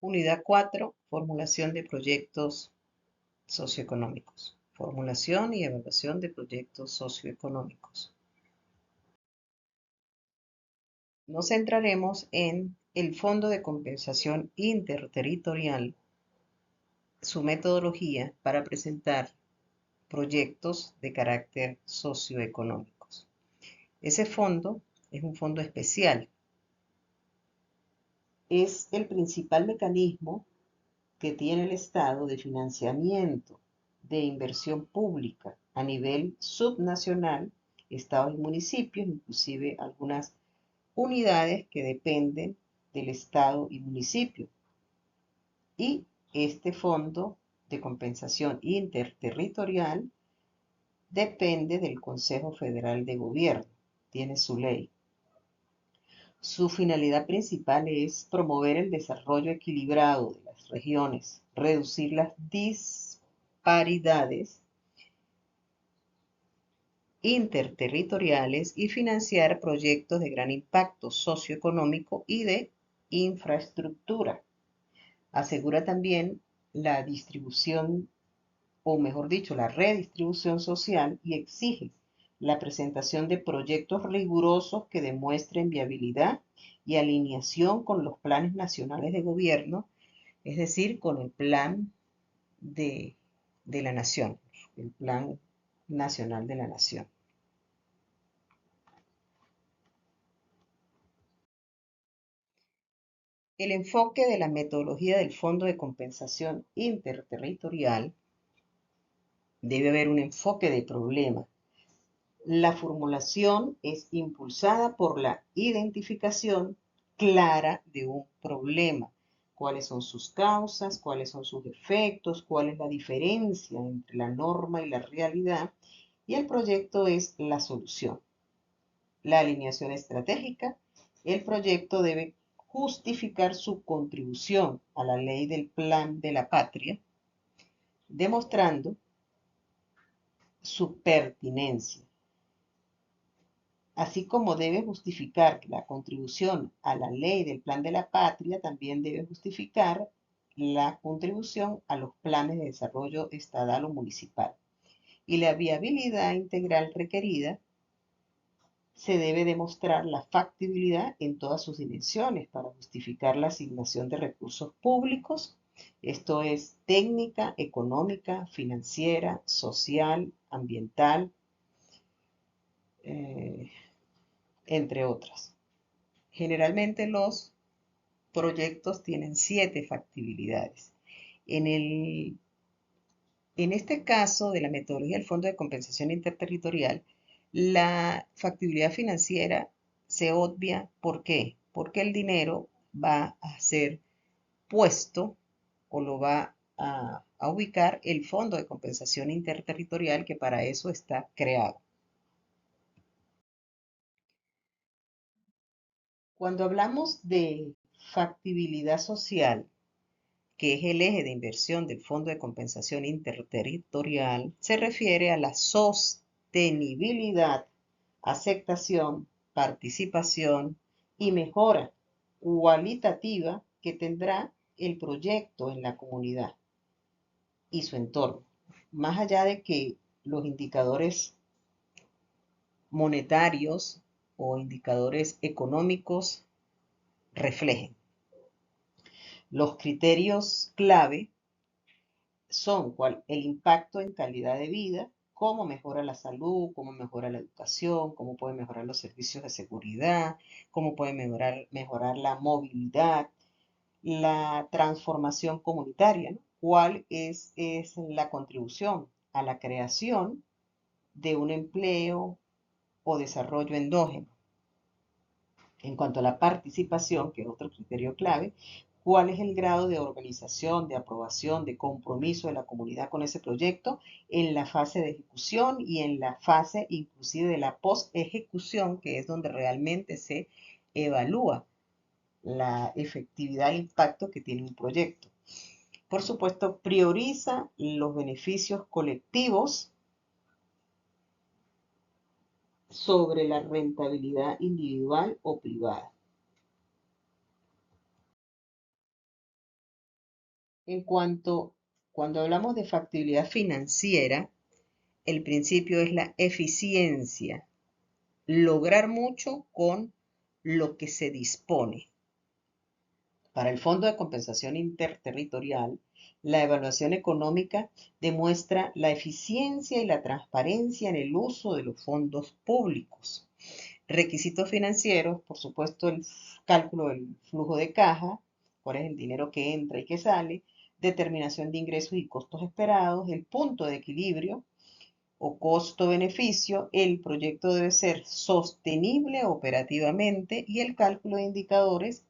Unidad 4, formulación de proyectos socioeconómicos. Formulación y evaluación de proyectos socioeconómicos. Nos centraremos en el Fondo de Compensación Interterritorial, su metodología para presentar proyectos de carácter socioeconómicos. Ese fondo es un fondo especial. Es el principal mecanismo que tiene el Estado de financiamiento de inversión pública a nivel subnacional, estados y municipios, inclusive algunas unidades que dependen del Estado y municipio. Y este fondo de compensación interterritorial depende del Consejo Federal de Gobierno, tiene su ley. Su finalidad principal es promover el desarrollo equilibrado de las regiones, reducir las disparidades interterritoriales y financiar proyectos de gran impacto socioeconómico y de infraestructura. Asegura también la distribución, o mejor dicho, la redistribución social y exige la presentación de proyectos rigurosos que demuestren viabilidad y alineación con los planes nacionales de gobierno, es decir, con el plan de la nación, el plan nacional de la nación. El enfoque de la metodología del Fondo de Compensación Interterritorial debe haber un enfoque de problema. La formulación es impulsada por la identificación clara de un problema. ¿Cuáles son sus causas? ¿Cuáles son sus efectos? ¿Cuál es la diferencia entre la norma y la realidad? Y el proyecto es la solución. La alineación estratégica. El proyecto debe justificar su contribución a la ley del plan de la patria, demostrando su pertinencia, así como debe justificar la contribución a la ley del plan de la patria, también debe justificar la contribución a los planes de desarrollo estatal o municipal. Y la viabilidad integral requerida se debe demostrar la factibilidad en todas sus dimensiones para justificar la asignación de recursos públicos. Esto es técnica, económica, financiera, social, ambiental, eh, entre otras. Generalmente los proyectos tienen 7 factibilidades. En este caso de la metodología del Fondo de Compensación Interterritorial, la factibilidad financiera se obvia. ¿Por qué? Porque el dinero va a ser puesto o lo va a ubicar el Fondo de Compensación Interterritorial, que para eso está creado. Cuando hablamos de factibilidad social, que es el eje de inversión del Fondo de Compensación Interterritorial, se refiere a la sostenibilidad, aceptación, participación y mejora cualitativa que tendrá el proyecto en la comunidad y su entorno, más allá de que los indicadores monetarios o indicadores económicos reflejen. Los criterios clave son el impacto en calidad de vida, cómo mejora la salud, cómo mejora la educación, cómo puede mejorar los servicios de seguridad, cómo puede mejorar la movilidad, la transformación comunitaria, ¿no? ¿Cuál es la contribución a la creación de un empleo o desarrollo endógeno? En cuanto a la participación, que es otro criterio clave, ¿cuál es el grado de organización, de aprobación, de compromiso de la comunidad con ese proyecto en la fase de ejecución y en la fase inclusive de la post-ejecución, que es donde realmente se evalúa la efectividad e impacto que tiene un proyecto? Por supuesto, prioriza los beneficios colectivos sobre la rentabilidad individual o privada. Cuando hablamos de factibilidad financiera, el principio es la eficiencia, lograr mucho con lo que se dispone. Para el Fondo de Compensación Interterritorial, la evaluación económica demuestra la eficiencia y la transparencia en el uso de los fondos públicos. Requisitos financieros, por supuesto, el cálculo del flujo de caja, cuál es el dinero que entra y que sale, determinación de ingresos y costos esperados, el punto de equilibrio o costo-beneficio, el proyecto debe ser sostenible operativamente y el cálculo de indicadores,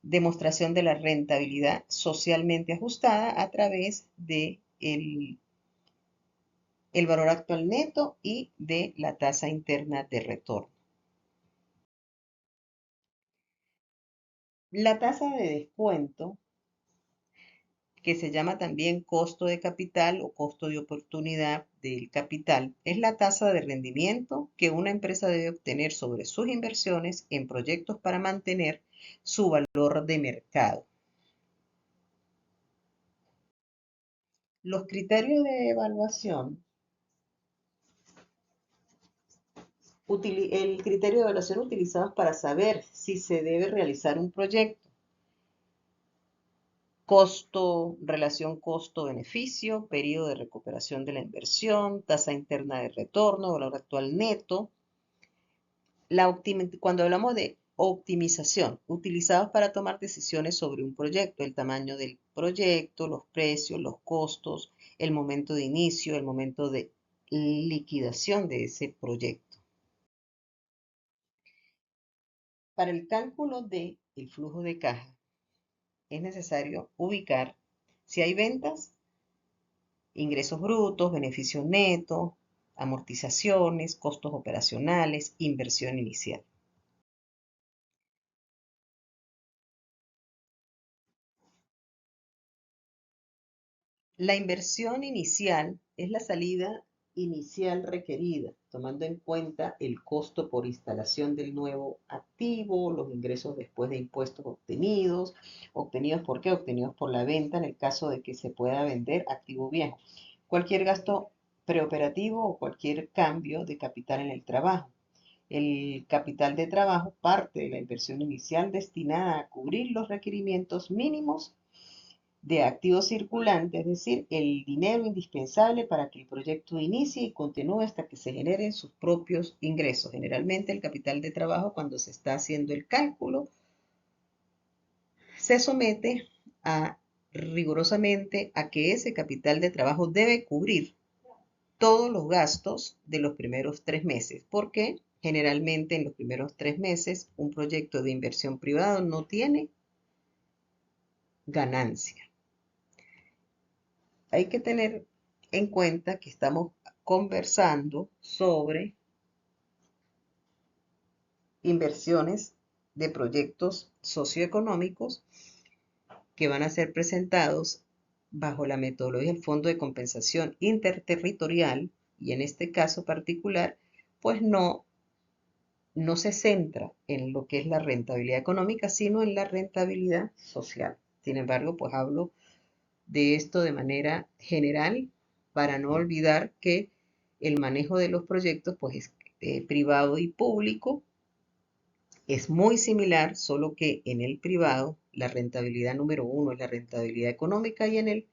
demostración de la rentabilidad socialmente ajustada a través de el valor actual neto y de la tasa interna de retorno. La tasa de descuento, que se llama también costo de capital o costo de oportunidad del capital, es la tasa de rendimiento que una empresa debe obtener sobre sus inversiones en proyectos para mantener su valor de mercado. Los criterios de evaluación, el criterio de evaluación utilizados para saber si se debe realizar un proyecto: costo, relación costo-beneficio, periodo de recuperación de la inversión, tasa interna de retorno, valor actual neto. Cuando hablamos de optimización, utilizados para tomar decisiones sobre un proyecto: el tamaño del proyecto, los precios, los costos, el momento de inicio, el momento de liquidación de ese proyecto. Para el cálculo del flujo de caja, es necesario ubicar si hay ventas, ingresos brutos, beneficio neto, amortizaciones, costos operacionales, inversión inicial. La inversión inicial es la salida inicial requerida, tomando en cuenta el costo por instalación del nuevo activo, los ingresos después de impuestos obtenidos. ¿Obtenidos por qué? Obtenidos por la venta en el caso de que se pueda vender activo viejo. Cualquier gasto preoperativo o cualquier cambio de capital en el trabajo. El capital de trabajo parte de la inversión inicial destinada a cubrir los requerimientos mínimos de activo circulante, es decir, el dinero indispensable para que el proyecto inicie y continúe hasta que se generen sus propios ingresos. Generalmente el capital de trabajo, cuando se está haciendo el cálculo, se somete rigurosamente a que ese capital de trabajo debe cubrir todos los gastos de los primeros 3 meses, porque generalmente en los primeros 3 meses un proyecto de inversión privado no tiene ganancia. Hay que tener en cuenta que estamos conversando sobre inversiones de proyectos socioeconómicos que van a ser presentados bajo la metodología del Fondo de Compensación Interterritorial, y en este caso particular, pues no se centra en lo que es la rentabilidad económica, sino en la rentabilidad social. Sin embargo, pues hablo de esto de manera general para no olvidar que el manejo de los proyectos, pues es privado y público. Es muy similar, solo que en el privado la rentabilidad número uno es la rentabilidad económica y en el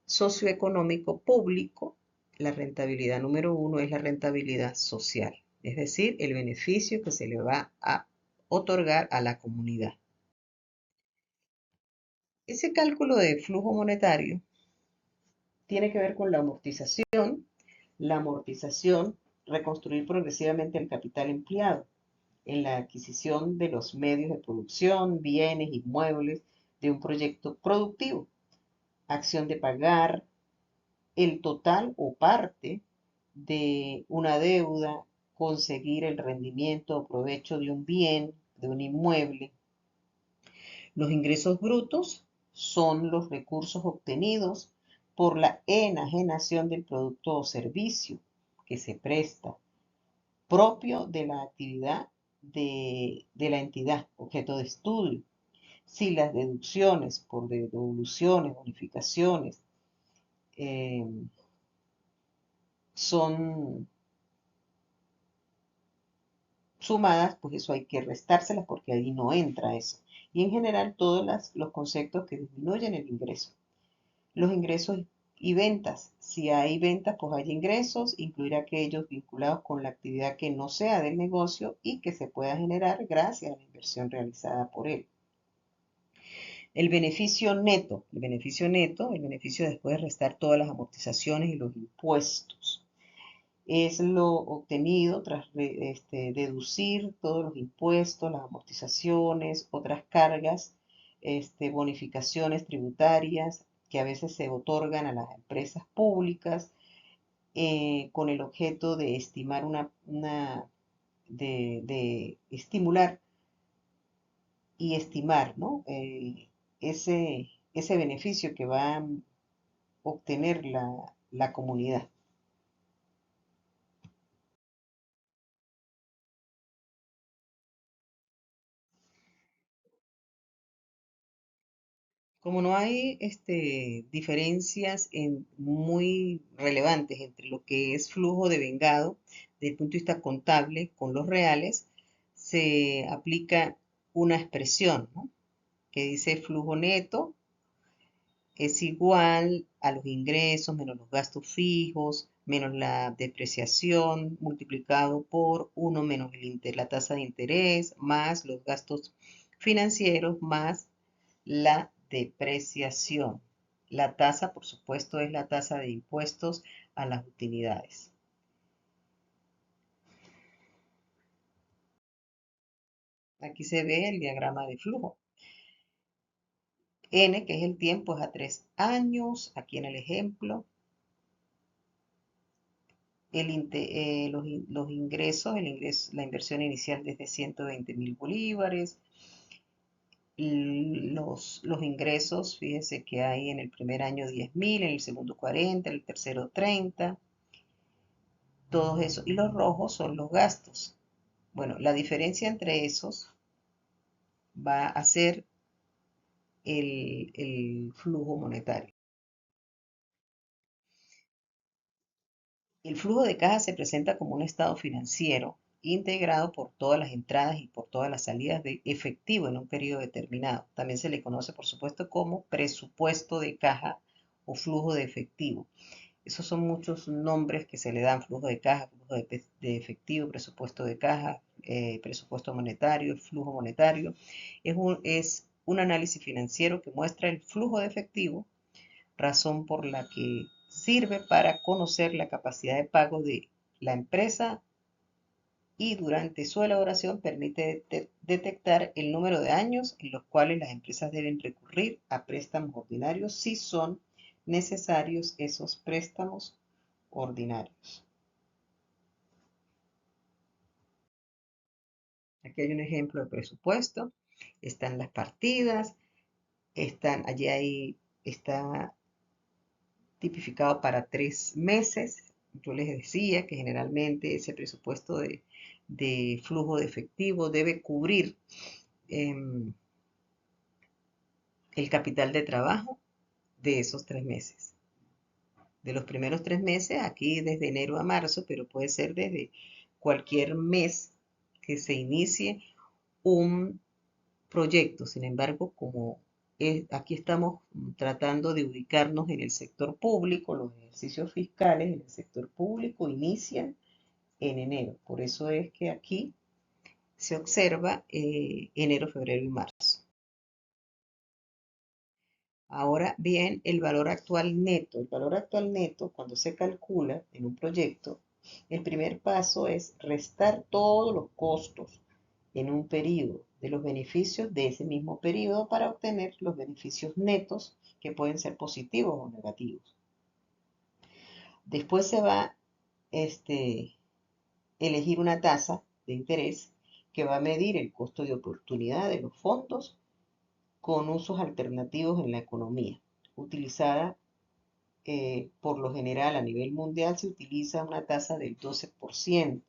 socioeconómico público la rentabilidad número uno es la rentabilidad social, es decir, el beneficio que se le va a otorgar a la comunidad. Ese cálculo de flujo monetario tiene que ver con la amortización, reconstruir progresivamente el capital empleado en la adquisición de los medios de producción, bienes, inmuebles de un proyecto productivo, acción de pagar el total o parte de una deuda, conseguir el rendimiento o provecho de un bien, de un inmueble. Los ingresos brutos son los recursos obtenidos por la enajenación del producto o servicio que se presta, propio de la actividad de la entidad objeto de estudio. Si las deducciones por devoluciones, bonificaciones, eh, son sumadas, pues eso hay que restárselas porque ahí no entra eso. Y en general todos los conceptos que disminuyen el ingreso. Los ingresos y ventas. Si hay ventas, pues hay ingresos, incluir aquellos vinculados con la actividad que no sea del negocio y que se pueda generar gracias a la inversión realizada por él. El beneficio después de restar todas las amortizaciones y los impuestos. Es lo obtenido tras deducir todos los impuestos, las amortizaciones, otras cargas, bonificaciones tributarias que a veces se otorgan a las empresas públicas con el objeto de estimar de estimular y estimar, ¿no? Ese beneficio que va a obtener la comunidad. Como no hay diferencias muy relevantes entre lo que es flujo de vengado desde el punto de vista contable con los reales, se aplica una expresión, ¿no? Que dice flujo neto es igual a los ingresos menos los gastos fijos, menos la depreciación, multiplicado por uno menos la tasa de interés, más los gastos financieros, más la depreciación. La tasa, por supuesto, es la tasa de impuestos a las utilidades. Aquí se ve el diagrama de flujo. N, que es el tiempo, es a 3 años, aquí en el ejemplo. Los ingresos, la inversión inicial desde 120.000 bolívares. Los ingresos, fíjese que hay en el primer año 10.000, en el segundo 40, en el tercero 30, todo eso. Y los rojos son los gastos. Bueno, la diferencia entre esos va a ser el flujo monetario. El flujo de caja se presenta como un estado financiero integrado por todas las entradas y por todas las salidas de efectivo en un periodo determinado. También se le conoce, por supuesto, como presupuesto de caja o flujo de efectivo. Esos son muchos nombres que se le dan: flujo de caja, flujo de efectivo, presupuesto de caja, presupuesto monetario, flujo monetario. Es un análisis financiero que muestra el flujo de efectivo, razón por la que sirve para conocer la capacidad de pago de la empresa y durante su elaboración permite detectar el número de años en los cuales las empresas deben recurrir a préstamos ordinarios si son necesarios esos préstamos ordinarios. Aquí hay un ejemplo de presupuesto. Están las partidas, está tipificado para 3 meses. Yo les decía que generalmente ese presupuesto de flujo de efectivo debe cubrir el capital de trabajo de esos 3 meses. De los primeros 3 meses, aquí desde enero a marzo, pero puede ser desde cualquier mes que se inicie un proyecto. Sin embargo, como aquí estamos tratando de ubicarnos en el sector público, los ejercicios fiscales en el sector público inician en enero. Por eso es que aquí se observa enero, febrero y marzo. Ahora bien, el valor actual neto. El valor actual neto, cuando se calcula en un proyecto, el primer paso es restar todos los costos en un periodo de los beneficios de ese mismo periodo para obtener los beneficios netos, que pueden ser positivos o negativos. Después se va a elegir una tasa de interés que va a medir el costo de oportunidad de los fondos con usos alternativos en la economía. Utilizada por lo general a nivel mundial se utiliza una tasa del 12%,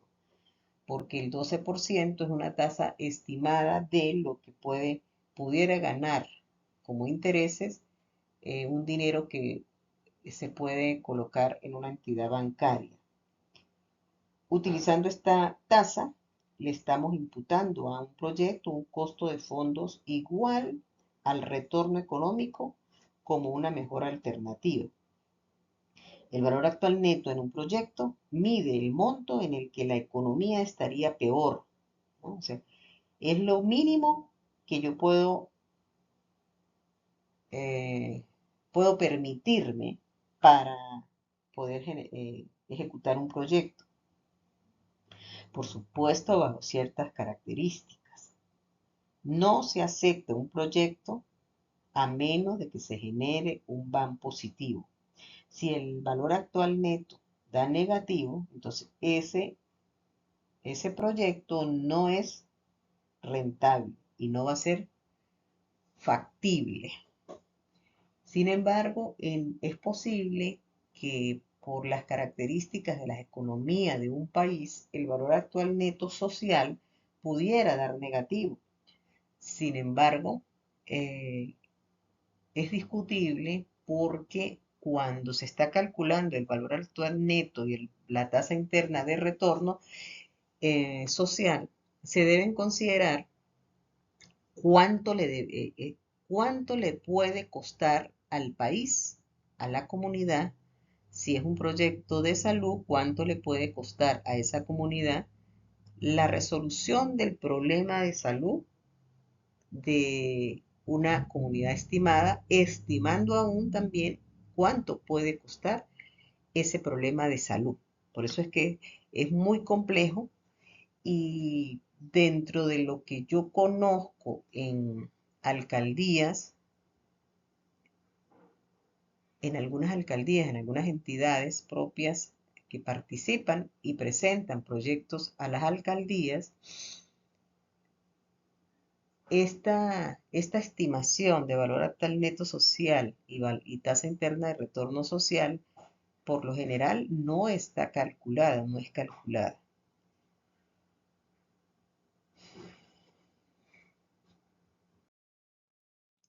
porque el 12% es una tasa estimada de lo que puede pudiera ganar como intereses un dinero que se puede colocar en una entidad bancaria. Utilizando esta tasa, le estamos imputando a un proyecto un costo de fondos igual al retorno económico como una mejor alternativa. El valor actual neto en un proyecto mide el monto en el que la economía estaría peor, ¿no? O sea, es lo mínimo que yo puedo permitirme para poder ejecutar un proyecto. Por supuesto, bajo ciertas características. No se acepta un proyecto a menos de que se genere un BAM positivo. Si el valor actual neto da negativo, entonces ese proyecto no es rentable y no va a ser factible. Sin embargo, es posible que por las características de las economías de un país, el valor actual neto social pudiera dar negativo. Sin embargo, es discutible porque cuando se está calculando el valor actual neto y la tasa interna de retorno social, se deben considerar cuánto le puede costar al país, a la comunidad, si es un proyecto de salud, cuánto le puede costar a esa comunidad la resolución del problema de salud de una comunidad estimada, estimando aún también cuánto puede costar ese problema de salud. Por eso es que es muy complejo y dentro de lo que yo conozco en alcaldías, en algunas entidades propias que participan y presentan proyectos a las alcaldías, esta estimación de valor actual neto social y tasa interna de retorno social, por lo general, no está calculada, no es calculada.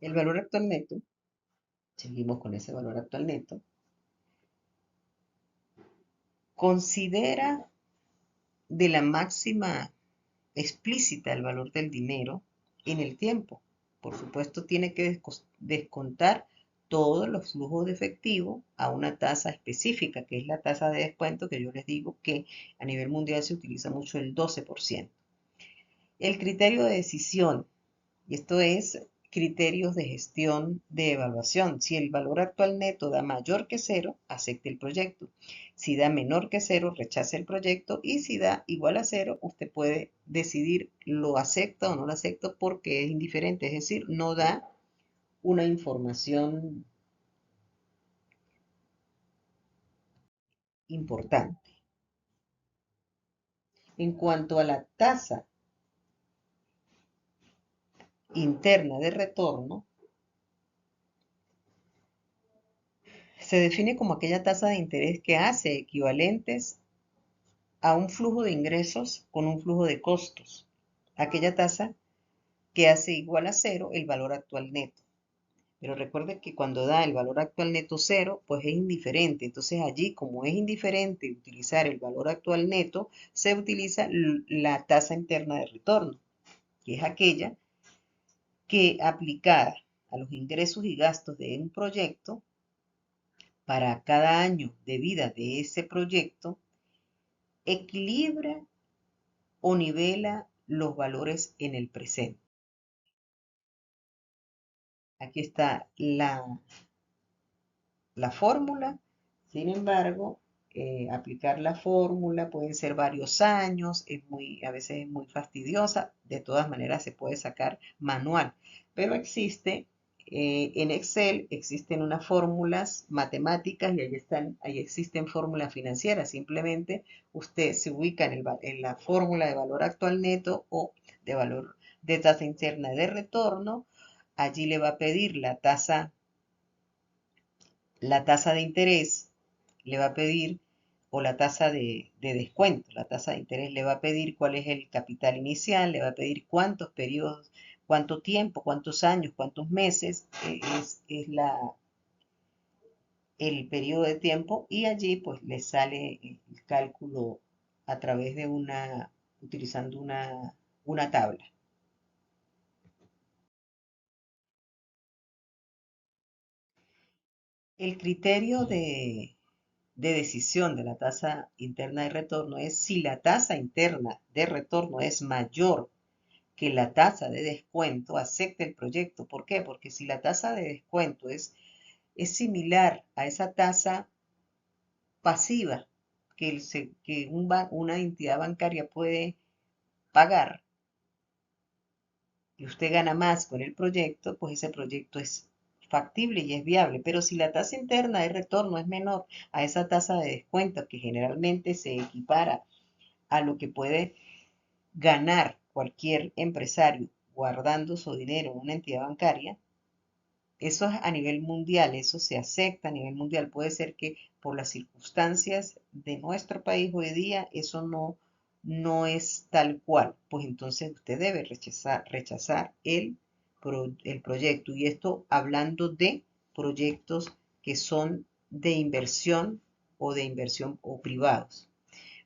El valor actual neto, seguimos con ese valor actual neto, considera de la máxima explícita el valor del dinero en el tiempo. Por supuesto, tiene que descontar todos los flujos de efectivo a una tasa específica, que es la tasa de descuento que yo les digo que a nivel mundial se utiliza mucho el 12%. El criterio de decisión, y esto es criterios de gestión de evaluación. Si el valor actual neto da mayor que cero, acepte el proyecto. Si da menor que cero, rechace el proyecto. Y si da igual a cero, usted puede decidir lo acepta o no lo acepta porque es indiferente. Es decir, no da una información importante. En cuanto a la tasa interna de retorno, se define como aquella tasa de interés que hace equivalentes a un flujo de ingresos con un flujo de costos. Aquella tasa que hace igual a cero el valor actual neto. Pero recuerde que cuando da el valor actual neto cero, pues es indiferente. Entonces allí, como es indiferente utilizar el valor actual neto, se utiliza la tasa interna de retorno, que es aquella que aplicada a los ingresos y gastos de un proyecto, para cada año de vida de ese proyecto, equilibra o nivela los valores en el presente. Aquí está la fórmula. Sin embargo, aplicar la fórmula pueden ser varios años, a veces es muy fastidiosa. De todas maneras, se puede sacar manual, pero en Excel existen unas fórmulas matemáticas y ahí existen fórmulas financieras. Simplemente usted se ubica en la fórmula de valor actual neto o de valor de tasa interna de retorno. Allí le va a pedir la tasa de interés, le va a pedir, o la tasa de descuento, la tasa de interés le va a pedir cuál es el capital inicial, le va a pedir cuántos periodos cuánto tiempo, cuántos años, cuántos meses el periodo de tiempo y allí pues le sale el cálculo a través de utilizando una tabla. El criterio de decisión de la tasa interna de retorno es si la tasa interna de retorno es mayor que la tasa de descuento, acepte el proyecto. ¿Por qué? Porque si la tasa de descuento es similar a esa tasa pasiva que una entidad bancaria puede pagar y usted gana más con el proyecto, pues ese proyecto es factible y es viable. Pero si la tasa interna de retorno es menor a esa tasa de descuento, que generalmente se equipara a lo que puede ganar cualquier empresario guardando su dinero en una entidad bancaria, eso es a nivel mundial, eso se acepta a nivel mundial. Puede ser que por las circunstancias de nuestro país hoy día eso no es tal cual. Pues entonces usted debe rechazar el proyecto. Y esto hablando de proyectos que son de inversión o privados.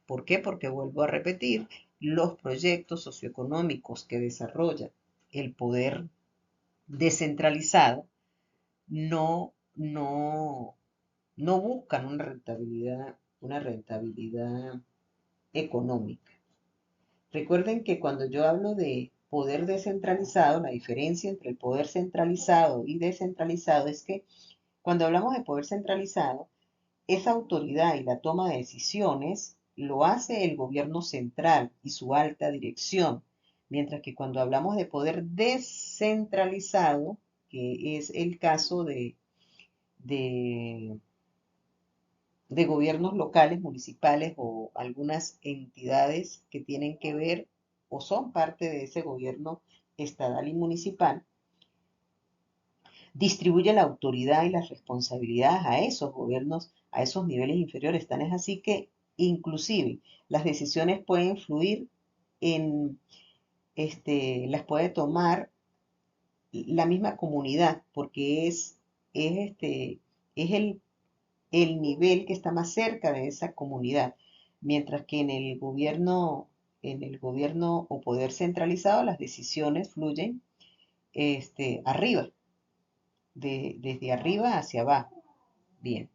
¿Por qué? Porque vuelvo a repetir, los proyectos socioeconómicos que desarrolla el poder descentralizado no, no buscan una rentabilidad económica. Recuerden que cuando yo hablo de poder descentralizado, la diferencia entre el poder centralizado y descentralizado es que cuando hablamos de poder centralizado, esa autoridad y la toma de decisiones lo hace el gobierno central y su alta dirección, mientras que cuando hablamos de poder descentralizado, que es el caso de, de gobiernos locales, municipales o algunas entidades que tienen que ver o son parte de ese gobierno estatal y municipal, distribuye la autoridad y las responsabilidades a esos gobiernos, a esos niveles inferiores. Tan es así que inclusive las decisiones pueden fluir las puede tomar la misma comunidad, porque es el nivel que está más cerca de esa comunidad, mientras que en el gobierno o poder centralizado, las decisiones fluyen arriba, desde arriba hacia abajo. Bien.